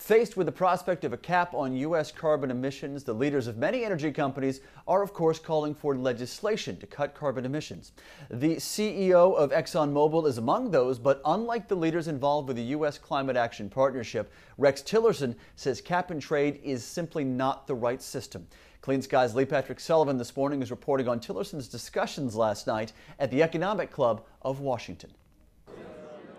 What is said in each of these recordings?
Faced with the prospect of a cap on U.S. carbon emissions, the leaders of many energy companies are, of course, calling for legislation to cut carbon emissions. The CEO of Exxon Mobil is among those, but unlike the leaders involved with the U.S. Climate Action Partnership, Rex Tillerson says cap and trade is simply not the right system. Clean Sky's Lee Patrick Sullivan this morning is reporting on Tillerson's discussions last night at the Economic Club of Washington.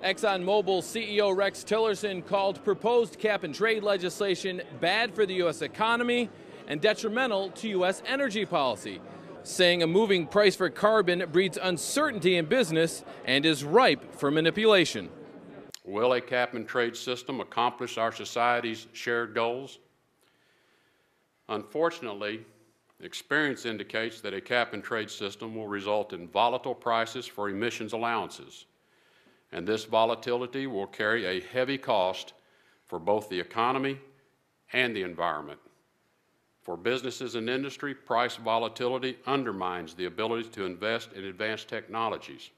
Exxon Mobil CEO Rex Tillerson called proposed cap-and-trade legislation bad for the U.S. economy and detrimental to U.S. energy policy, saying a moving price for carbon breeds uncertainty in business and is ripe for manipulation. Will a cap-and-trade system accomplish our society's shared goals? Unfortunately, experience indicates that a cap-and-trade system will result in volatile prices for emissions allowances. And this volatility will carry a heavy cost for both the economy and the environment. For businesses and industry, price volatility undermines the ability to invest in advanced technologies.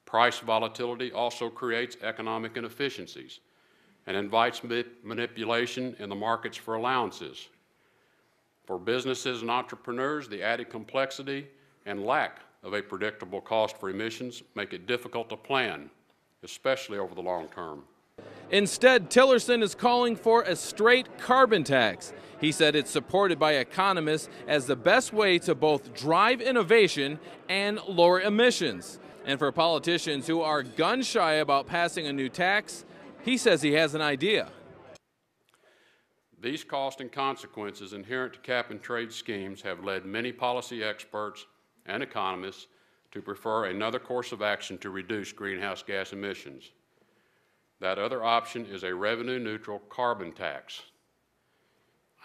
Price volatility also creates economic inefficiencies and invites manipulation in the markets for allowances. For businesses and entrepreneurs, the added complexity and lack of a predictable cost for emissions make it difficult to plan, especially over the long term. Instead, Tillerson is calling for a straight carbon tax. He said it's supported by economists as the best way to both drive innovation and lower emissions. And for politicians who are gun-shy about passing a new tax, he says he has an idea. These costs and consequences inherent to cap-and-trade schemes have led many policy experts and economists to prefer another course of action to reduce greenhouse gas emissions. That other option is a revenue-neutral carbon tax.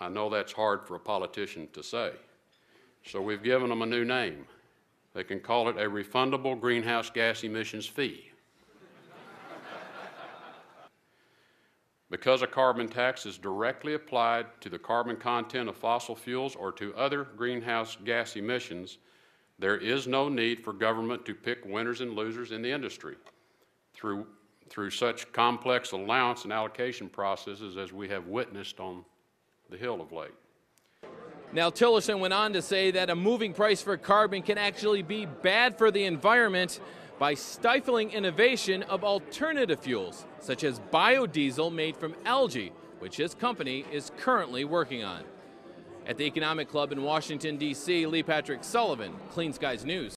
I know that's hard for a politician to say, so we've given them a new name. They can call it a refundable greenhouse gas emissions fee. Because a carbon tax is directly applied to the carbon content of fossil fuels or to other greenhouse gas emissions, there is no need for government to pick winners and losers in the industry through such complex allowance and allocation processes as we have witnessed on the Hill of late. Now, Tillerson went on to say that a moving price for carbon can actually be bad for the environment by stifling innovation of alternative fuels, such as biodiesel made from algae, which his company is currently working on. At the Economic Club in Washington, D.C., Lee Patrick Sullivan, Clean Skies News.